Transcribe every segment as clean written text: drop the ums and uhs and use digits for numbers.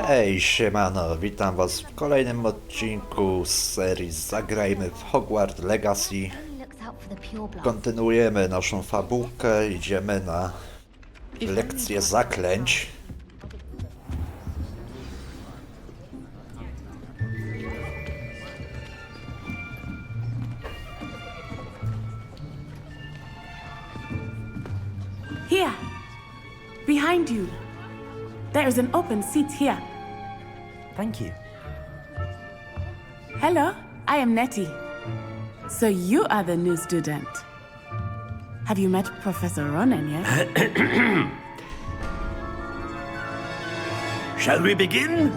Ej, siemano, witam was w kolejnym odcinku z serii Zagrajmy w Hogwarts Legacy. Kontynuujemy naszą fabułkę, idziemy na lekcję zaklęć. Here, behind you. There is an open seat here. Thank you. Hello, I am Nettie. So you are the new student. Have you met Professor Ronan yet? Shall we begin?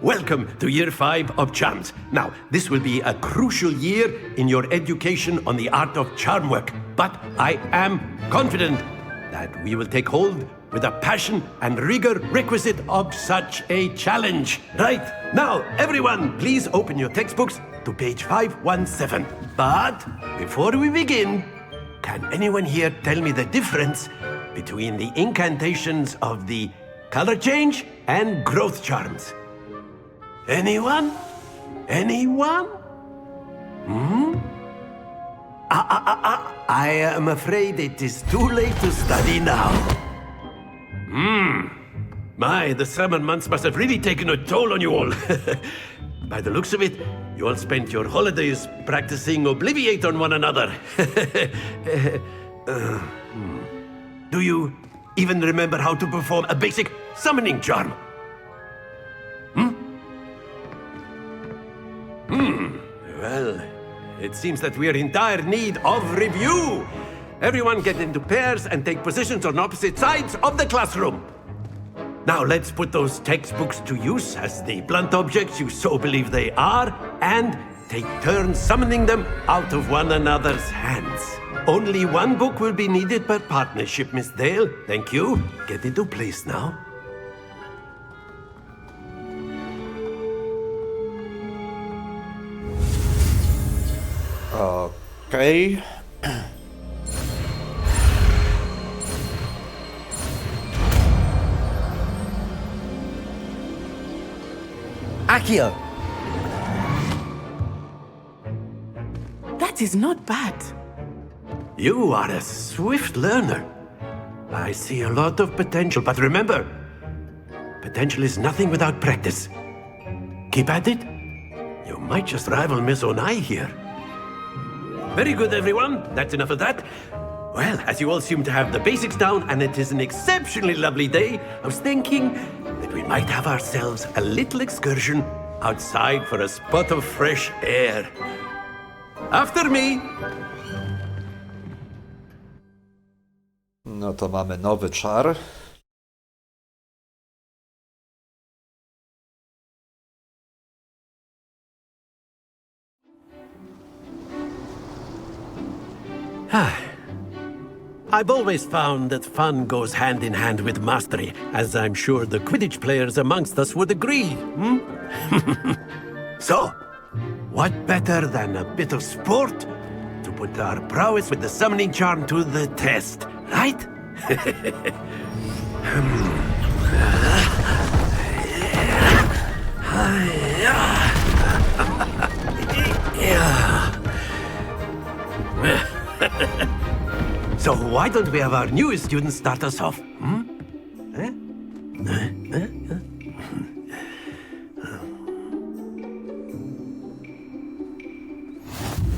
Welcome to Year 5 of Charms. Now, this will be a crucial year in your education on the art of charm work, but I am confident that we will take hold with the passion and rigor requisite of such a challenge. Right, now, everyone, please open your textbooks to page 517. But before we begin, can anyone here tell me the difference between the incantations of the color change and growth charms? Anyone? Anyone? I am afraid it is too late to study now. My, the summer months must have really taken a toll on you all. By the looks of it, you all spent your holidays practicing Obliviate on one another. Do you even remember how to perform a basic summoning charm? Well, it seems that we are in dire need of review. Everyone get into pairs and take positions on opposite sides of the classroom. Now let's put those textbooks to use as the blunt objects you so believe they are, and take turns summoning them out of one another's hands. Only one book will be needed per partnership, Miss Dale. Thank you. Get into place now. Okej. Accio! That is not bad. You are a swift learner. I see a lot of potential, but remember, potential is nothing without practice. Keep at it. You might just rival Miss Onai here. Very good, everyone. That's enough of that. Well, as you all seem to have the basics down, and it is an exceptionally lovely day, I was thinking that we might have ourselves a little excursion outside for a spot of fresh air. After me! No to mamy nowy czar. I've always found that fun goes hand in hand with mastery, as I'm sure the Quidditch players amongst us would agree. So, what better than a bit of sport to put our prowess with the summoning charm to the test, right? So why don't we have our newest student start us off?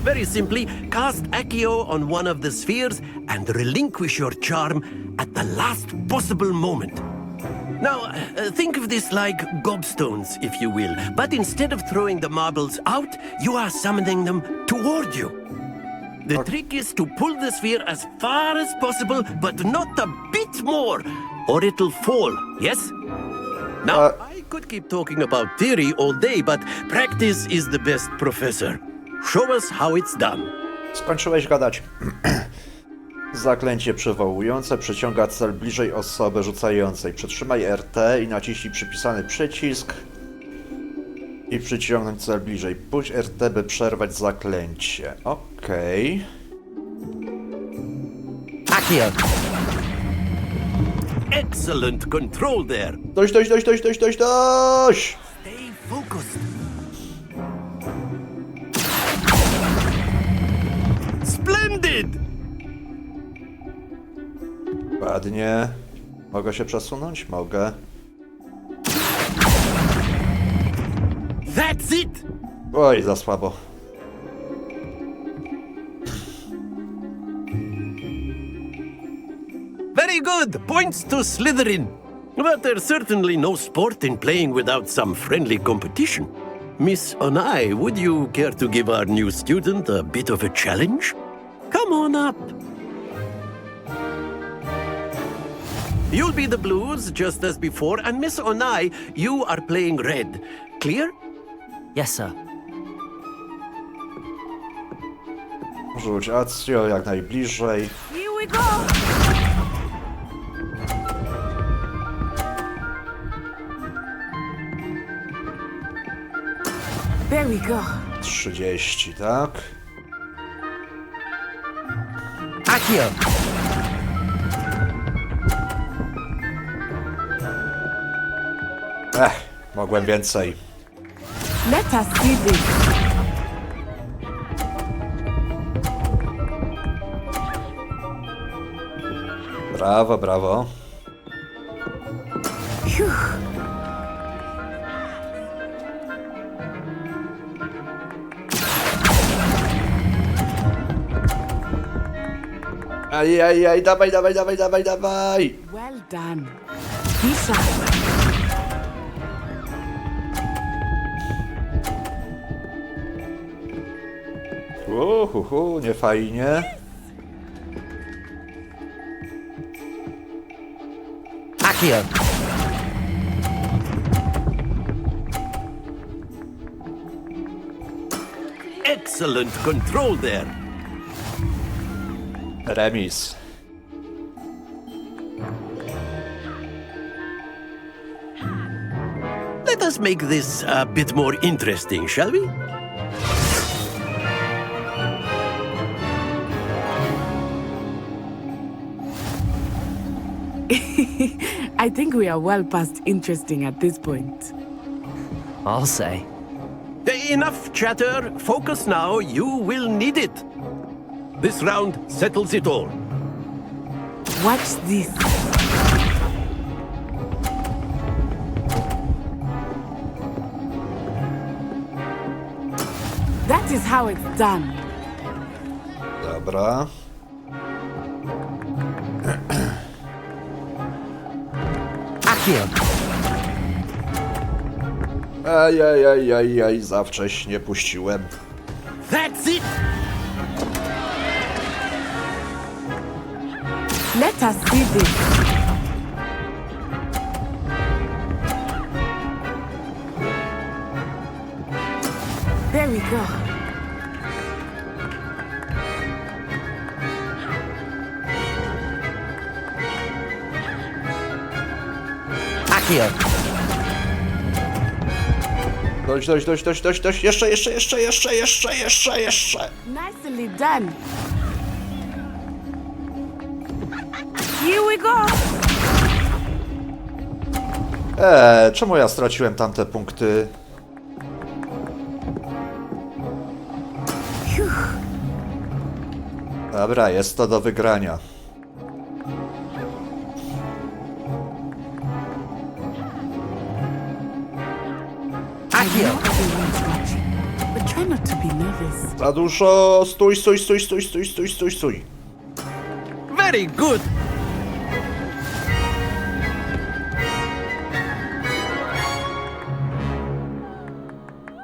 Very simply, cast Accio on one of the spheres and relinquish your charm at the last possible moment. Now, think of this like gobstones, if you will, but instead of throwing the marbles out, you are summoning them toward you. The trick is to pull the sphere as far as possible, but not a bit more, or it'll fall, yes? Now, I could keep talking about theory all day, but practice is the best professor. Show us how it's done. Skończyłeś gadać. Zaklęcie przywołujące przyciąga cel bliżej osoby rzucającej. Przytrzymaj RT i naciśnij przypisany przycisk i przyciągnąć cel bliżej. Puść RT, by przerwać zaklęcie. Okej. Accio! Excellent control there. Dość! Stay focused. Splendid! Ładnie. Mogę się przesunąć? Mogę. That's it! Oj, za słabo. Very good! Points to Slytherin. But there's certainly no sport in playing without some friendly competition. Miss Onai, would you care to give our new student a bit of a challenge? Come on up. You'll be the blues, just as before, and Miss Onai, you are playing red. Clear? Yes, sir. Rzuć akcją jak najbliżej. Here we go! There we go. 30, tak? Accio. Mogłem więcej. Let us see this. Brawo, brawo. Phew. Ajajaj, dawaj! Well done. Be sharp. Nie fajnie. Accio. Excellent control there. Remis. Let us make this a bit more interesting, shall we? I think we are well past interesting at this point. I'll say. Enough chatter. Focus now. You will need it. This round settles it all. Watch this. That is how it's done. Dobra. Accio. Ajajaj, za wcześnie puściłem. That's it. Let us see this. There we go. Accio. Dość. Jeszcze. Nicely done. Here we go. Czemu ja straciłem tamte punkty? Dobra, jest to do wygrania. I know everyone's watching, but try not to be nervous. Za dużo. Stój. Very good.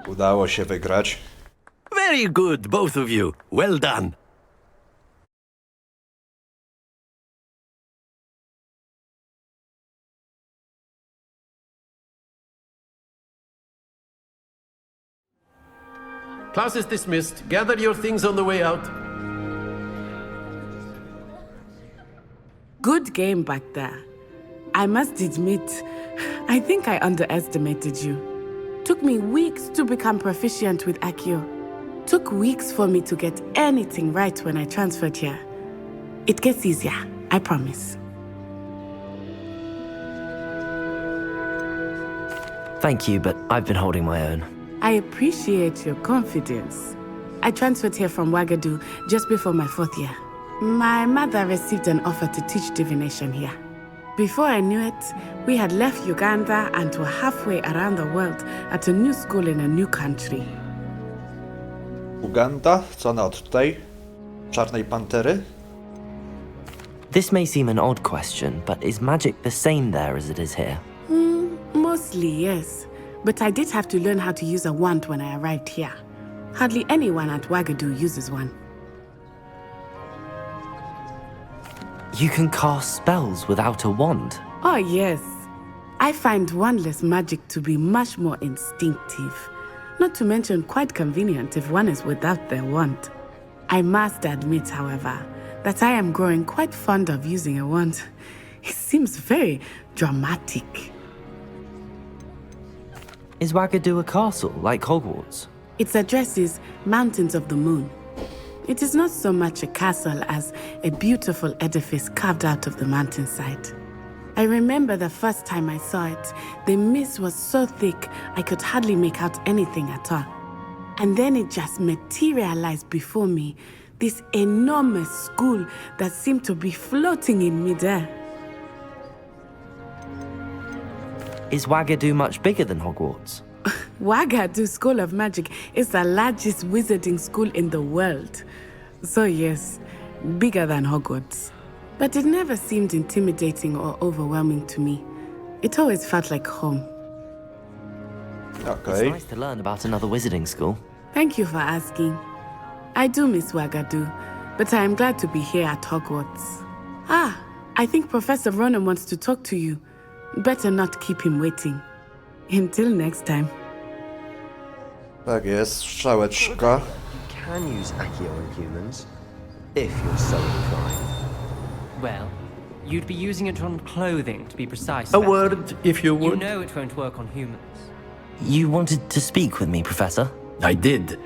Udało się wygrać. Very good, both of you. Well done. Class is dismissed. Gather your things on the way out. Good game back there. I must admit, I think I underestimated you. Took me weeks to become proficient with Accio. Took weeks for me to get anything right when I transferred here. It gets easier, I promise. Thank you, but I've been holding my own. I appreciate your confidence. I transferred here from Wagadu just before my 4th year. My mother received an offer to teach divination here. Before I knew it, we had left Uganda and were halfway around the world at a new school in a new country. Uganda? Co ona od tutaj? Czarnej Pantery? This may seem an odd question, but is magic the same there as it is here? Mostly, yes. But I did have to learn how to use a wand when I arrived here. Hardly anyone at Wagadu uses one. You can cast spells without a wand. Oh, yes. I find wandless magic to be much more instinctive. Not to mention quite convenient if one is without their wand. I must admit, however, that I am growing quite fond of using a wand. It seems very dramatic. Is Wagadu a castle, like Hogwarts? Its address is Mountains of the Moon. It is not so much a castle as a beautiful edifice carved out of the mountainside. I remember the first time I saw it, the mist was so thick I could hardly make out anything at all. And then it just materialized before me, this enormous school that seemed to be floating in midair. Is Wagadu much bigger than Hogwarts? Wagadu School of Magic is the largest wizarding school in the world. So yes, bigger than Hogwarts. But it never seemed intimidating or overwhelming to me. It always felt like home. It's Okej. nice to learn about another wizarding school. Thank you for asking. I do miss Wagadu, but I am glad to be here at Hogwarts. Ah, I think Professor Ronan wants to talk to you. Better not keep him waiting. Until next time. Tak jest, strzałeczka. You can use akcja on humans, if you're so inclined. Well, you'd be using it on clothing, to be precise. A about it. word, if you You would. know it won't work on humans. You wanted to speak with me, Professor? I did.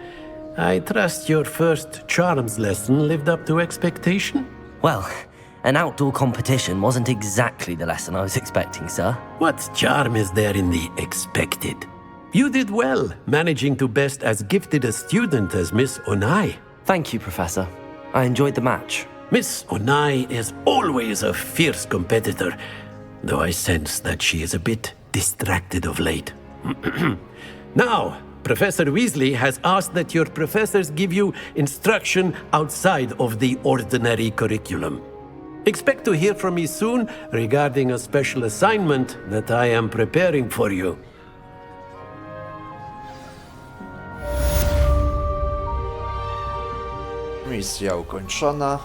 I trust your first charms lesson lived up to expectation? Well, an outdoor competition wasn't exactly the lesson I was expecting, sir. What charm is there in the expected? You did well, managing to best as gifted a student as Miss Onai. Thank you, Professor. I enjoyed the match. Miss Onai is always a fierce competitor, though I sense that she is a bit distracted of late. Now, Professor Weasley has asked that your professors give you instruction outside of the ordinary curriculum. Expect to hear from me soon regarding a special assignment that I am preparing for you. Misja ukończona.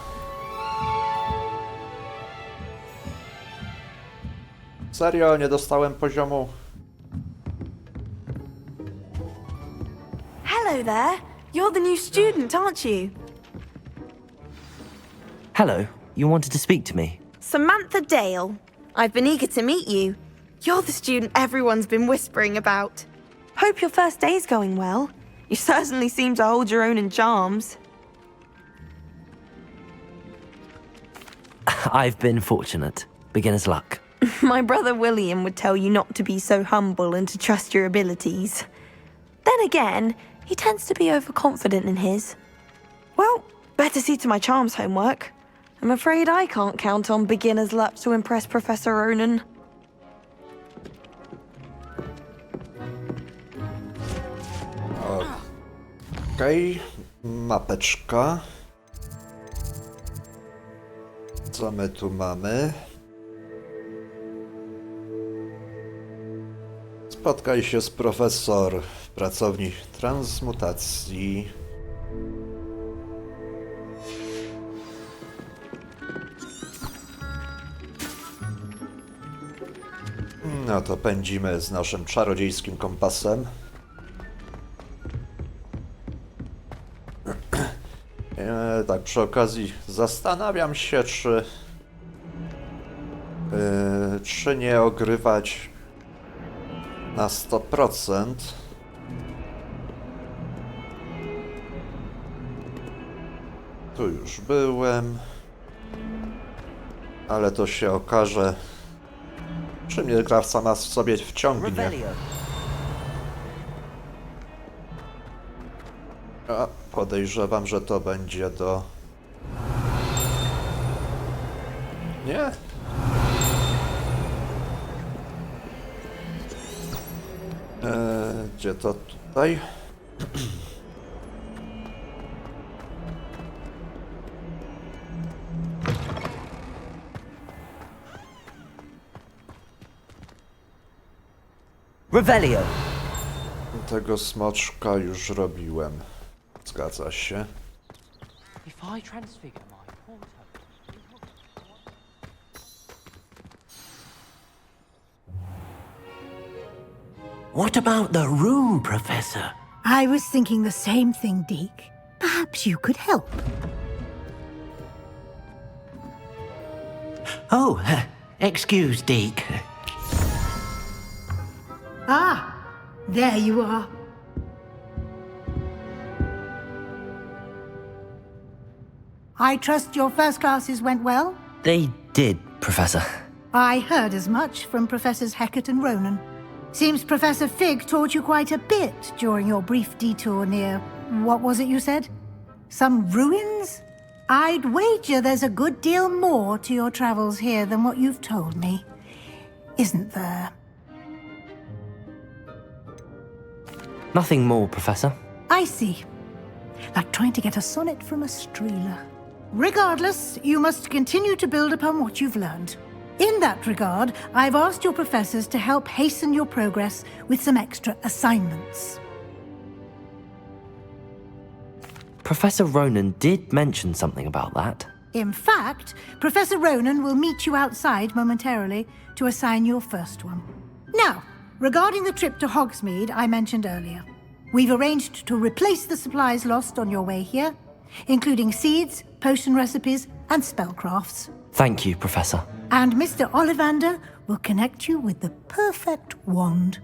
Serio, nie dostałem poziomu. Hello there. You're the new student, aren't you? Hello, you wanted to speak to me? Samantha Dale. I've been eager to meet you. You're the student everyone's been whispering about. Hope your first day's going well. You certainly seem to hold your own in charms. I've been fortunate. Beginner's luck. My brother William would tell you not to be so humble and to trust your abilities. Then again, he tends to be overconfident in his. Well, better see to my charms homework. I'm afraid I can't count on beginner's luck to impress Professor Ronan. Okej, mapeczka. Co my tu mamy? Spotkaj się z profesor w pracowni transmutacji. No to pędzimy z naszym czarodziejskim kompasem. Tak, przy okazji zastanawiam się, czy nie ogrywać na 100%. Tu już byłem, ale to się okaże, czy mnie gra sama w sobie wciągnie. Revelio. A podejrzewam, że to będzie do... Nie? Gdzie to tutaj? Revelio! Tego smoczka już robiłem. Zgadza się. If I transfigure my portal... What about the room, Professor? I was thinking the same thing, Deke. Perhaps you could help. Oh, excuse, Deke. Ah, there you are. I trust your first classes went well? They did, Professor. I heard as much from Professors Hecat and Ronan. Seems Professor Fig taught you quite a bit during your brief detour near... what was it you said? Some ruins? I'd wager there's a good deal more to your travels here than what you've told me. Isn't there? Nothing more, Professor. I see. Like trying to get a sonnet from a streeler. Regardless, you must continue to build upon what you've learned. In that regard, I've asked your professors to help hasten your progress with some extra assignments. Professor Ronan did mention something about that. In fact, Professor Ronan will meet you outside momentarily to assign your first one. Now, regarding the trip to Hogsmeade I mentioned earlier, we've arranged to replace the supplies lost on your way here, including seeds, potion recipes, and spellcrafts. Thank you, Professor. And Mr. Ollivander will connect you with the perfect wand.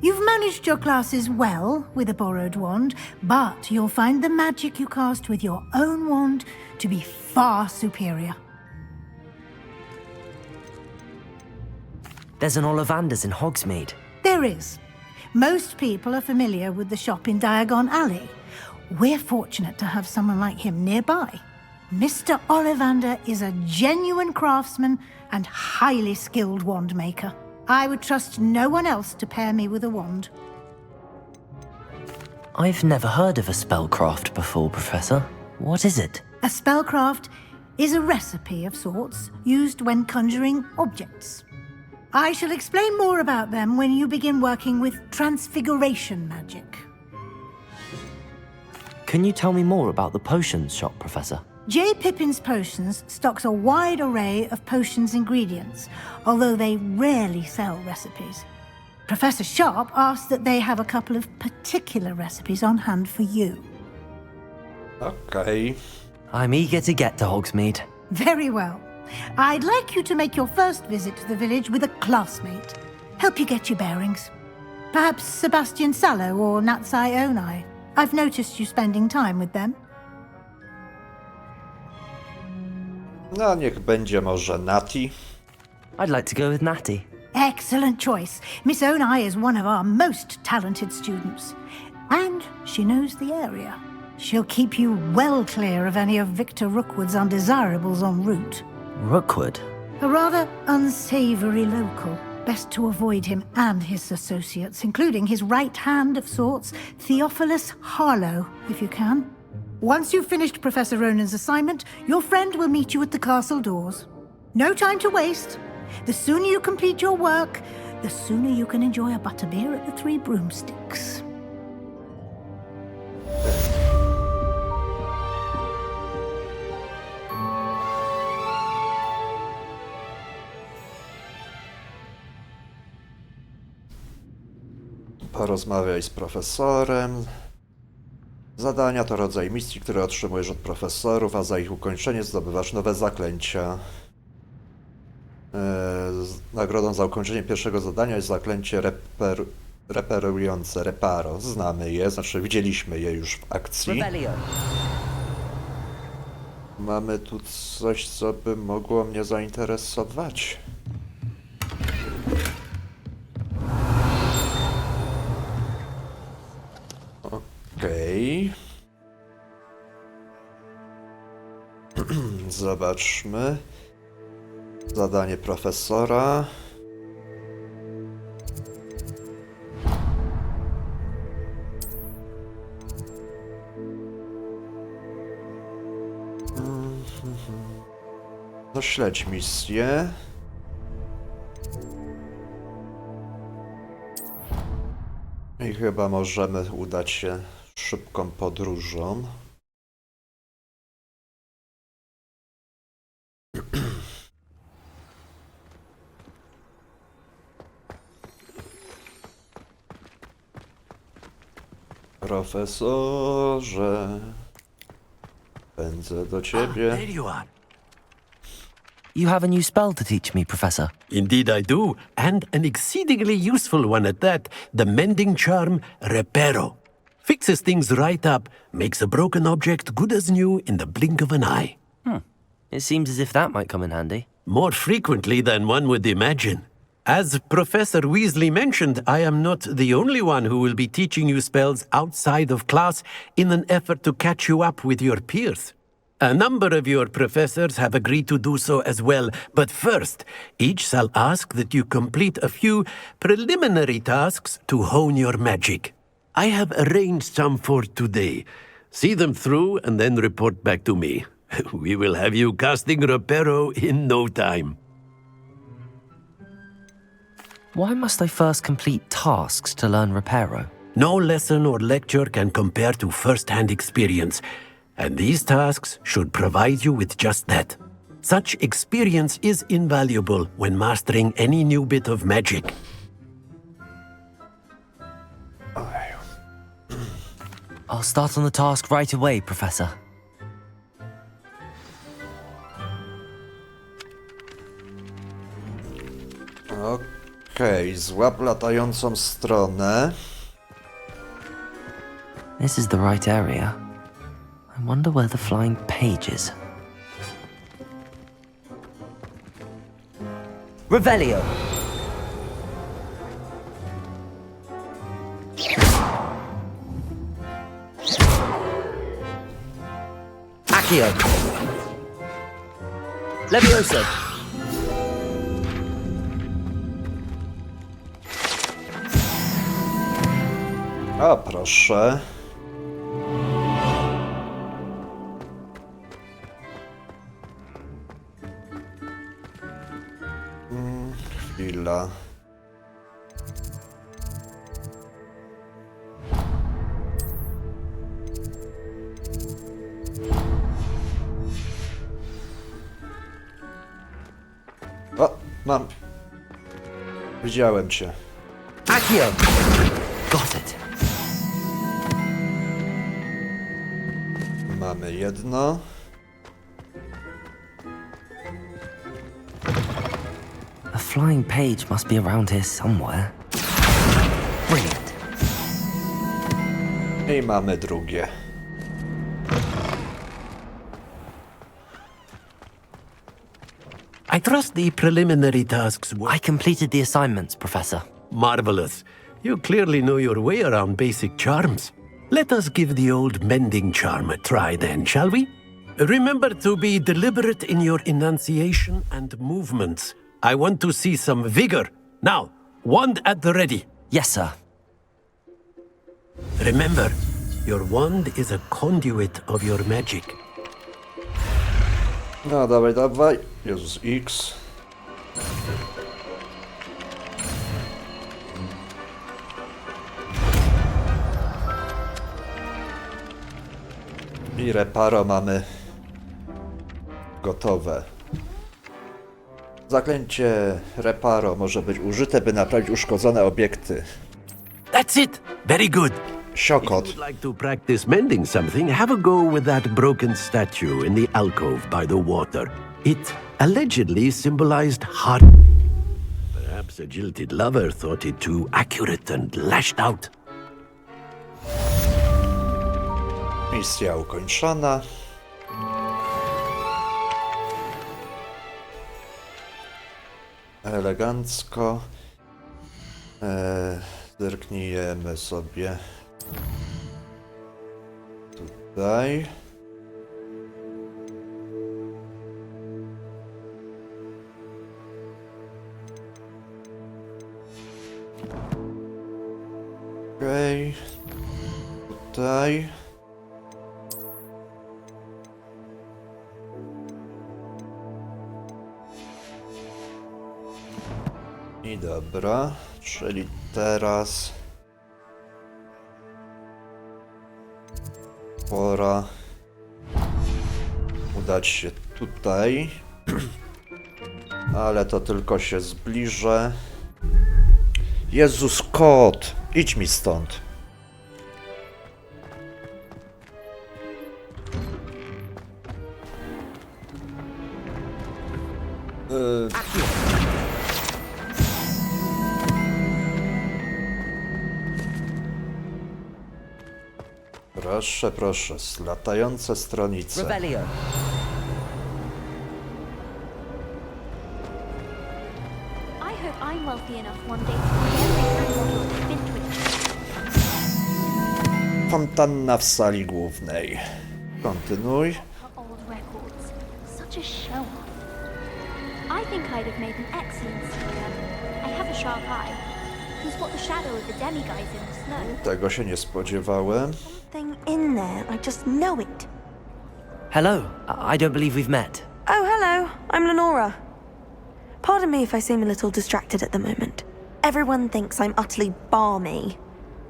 You've managed your classes well with a borrowed wand, but you'll find the magic you cast with your own wand to be far superior. There's an Ollivander's in Hogsmeade. There is. Most people are familiar with the shop in Diagon Alley. We're fortunate to have someone like him nearby. Mr. Ollivander is a genuine craftsman and highly skilled wand maker. I would trust no one else to pair me with a wand. I've never heard of a spellcraft before, Professor. What is it? A spellcraft is a recipe of sorts used when conjuring objects. I shall explain more about them when you begin working with transfiguration magic. Can you tell me more about the potions shop, Professor? J. Pippin's Potions stocks a wide array of potions ingredients, although they rarely sell recipes. Professor Sharp asks that they have a couple of particular recipes on hand for you. Okej. I'm eager to get to Hogsmeade. Very well. I'd like you to make your first visit to the village with a classmate. Help you get your bearings. Perhaps Sebastian Sallow or Natsai Onai. I've noticed you spending time with them. No, niech będzie może Nati. I'd like to go with Natty. Excellent choice. Miss Onai is one of our most talented students. And she knows the area. She'll keep you well clear of any of Victor Rookwood's undesirables en route. Rookwood? A rather unsavory local. Best to avoid him and his associates, including his right hand of sorts, Theophilus Harlow, if you can. Once you've finished Professor Ronan's assignment, your friend will meet you at the castle doors. No time to waste. The sooner you complete your work, the sooner you can enjoy a butterbeer at the Three Broomsticks. Porozmawiaj z profesorem. Zadania to rodzaj misji, które otrzymujesz od profesorów, a za ich ukończenie zdobywasz nowe zaklęcia. Nagrodą za ukończenie pierwszego zadania jest zaklęcie reperujące, reparo. Znamy je, znaczy widzieliśmy je już w akcji. Revelio. Mamy tu coś, co by mogło mnie zainteresować. Okej. Zobaczmy. Zadanie profesora. No śledź misję. I chyba możemy udać się szybką podróżą. Profesorze, pędzę do ciebie. There you are. You have a new spell to teach me, Professor. Indeed I do, and an exceedingly useful one at that, the mending charm Reparo. Fixes things right up, makes a broken object good as new in the blink of an eye. It seems as if that might come in handy. More frequently than one would imagine. As Professor Weasley mentioned, I am not the only one who will be teaching you spells outside of class in an effort to catch you up with your peers. A number of your professors have agreed to do so as well, but first, each shall ask that you complete a few preliminary tasks to hone your magic. I have arranged some for today. See them through and then report back to me. We will have you casting Reparo in no time. Why must I first complete tasks to learn Reparo? No lesson or lecture can compare to first-hand experience, and these tasks should provide you with just that. Such experience is invaluable when mastering any new bit of magic. I'll start on the task right away, Professor. Okej, złap latającą stronę. This is the right area. I wonder where the flying page is. Revelio! Accio! Levioso! O, proszę. Chwila. O, mam. Widziałem cię. Accio! Got it. Mamy jedno. A flying page must be around here somewhere. Brilliant. I mamy drugie. I trust the preliminary tasks were I completed the assignments, Professor. marvelous. You clearly know your way around basic charms. Let us give the old mending charm a try then, shall we? Remember to be deliberate in your enunciation and movements. I want to see some vigor. Now, wand at the ready. Yes, sir. Remember, your wand is a conduit of your magic. No, dawaj, dawaj. Jezus X. I Reparo mamy gotowe. Zaklęcie Reparo może być użyte, by naprawić uszkodzone obiekty. That's it! Very good. If you Siokot. would like to practice mending something, have a go with that broken statue in the alcove by the water. It allegedly symbolized heart. Perhaps a jilted lover thought it too accurate and lashed out. Misja ukończona. Elegancko. Zerknijmy sobie tutaj. Tutaj. I dobra, czyli teraz pora udać się tutaj, ale to tylko się zbliżę. Jezus, kot! Idź mi stąd. Proszę, proszę, latające stronice. Rebellion. I hope I'm wealthy enough one day to buy every model that's been to it. Fontanna w sali głównej. Kontynuuj. Old records. Such a show off. I think I'd have made an excellent seer. I have a sharp eye. Who's what the shadow of the demiguise in the snow? Tego się nie spodziewałem. Thing in there, I just know it. Hello. I don't believe we've met. Oh, hello. I'm Lenora. Pardon me if I seem a little distracted at the moment. Everyone thinks I'm utterly balmy.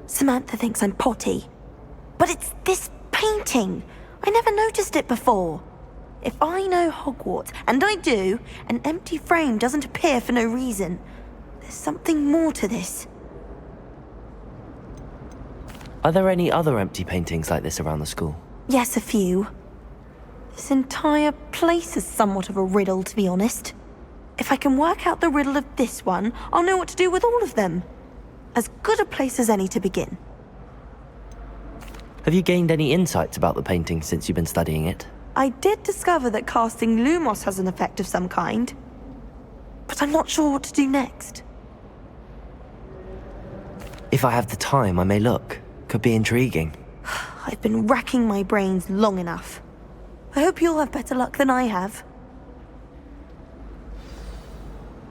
Samantha thinks I'm potty. But it's this painting. I never noticed it before. If I know Hogwarts, and I do, an empty frame doesn't appear for no reason. There's something more to this. Are there any other empty paintings like this around the school? Yes, a few. This entire place is somewhat of a riddle, to be honest. If I can work out the riddle of this one, I'll know what to do with all of them. As good a place as any to begin. Have you gained any insights about the painting since you've been studying it? I did discover that casting Lumos has an effect of some kind. But I'm not sure what to do next. If I have the time, I may look. Could be intriguing. I've been racking my brains long enough. I hope you'll have better luck than I have.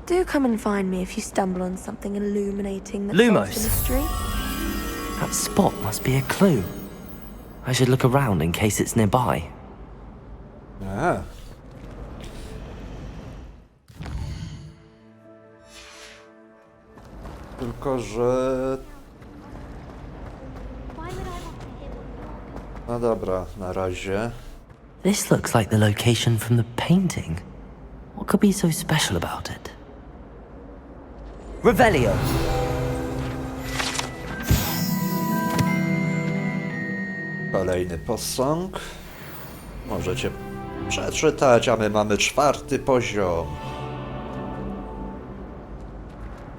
Do come and find me if you stumble on something illuminating that solves Lumos. the mystery. That spot must be a clue. I should look around in case it's nearby. A. Tylko, że... Why would I want to hear what you're No dobra, na razie. This looks like the location from the painting. What could be so special about it? Revelio! Kolejny posąg. Możecie przeczytać, a my mamy 4. poziom.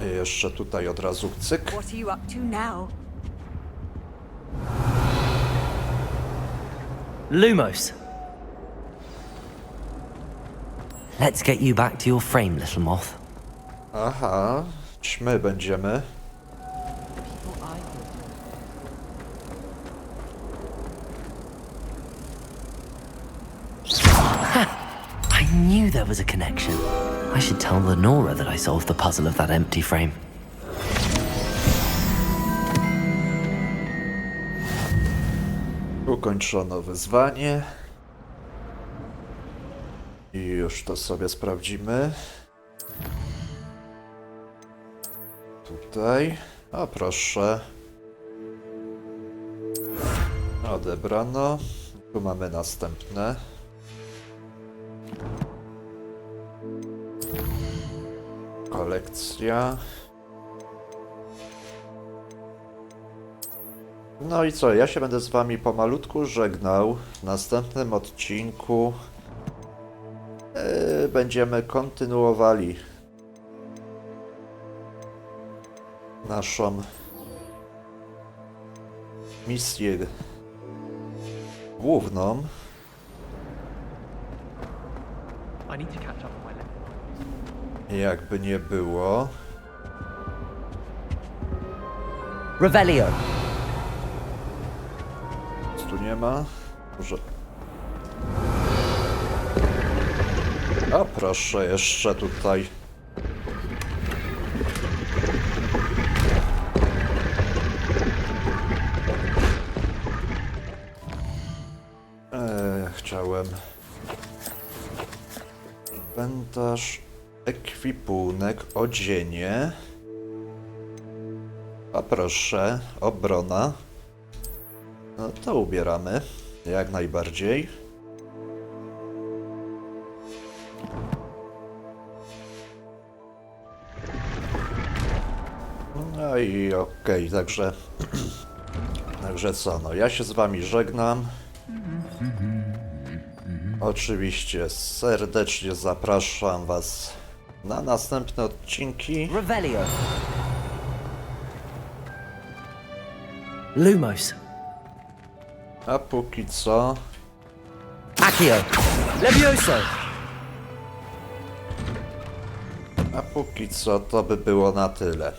I jeszcze tutaj od razu cyk. What are you up to now? Lumos! Let's get you back to your frame, little moth. Aha, ćmy będziemy. I knew there was a connection. I should tell Lenora that I solved the puzzle of that empty frame. Ukończono wyzwanie. I już to sobie sprawdzimy. Tutaj. O, proszę. Odebrano. Tu mamy następne. Kolekcja. No i co? Ja się będę z wami pomalutku żegnał. W następnym odcinku będziemy kontynuowali naszą misję główną. I need to catch up on my lessons. Jakby nie było. Revelio! Nic tu nie ma. Może... A proszę, jeszcze tutaj. Inwentarz, ekwipunek, odzienie. A proszę, obrona. No to ubieramy, jak najbardziej. No i okej, także... Także co, no ja się z wami żegnam. Oczywiście serdecznie zapraszam was na następne odcinki. Revelio. Lumos. A póki co... Accio. Levioso. A póki co to by było na tyle.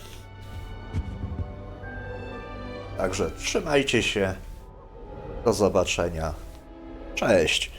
Także trzymajcie się. Do zobaczenia. Cześć.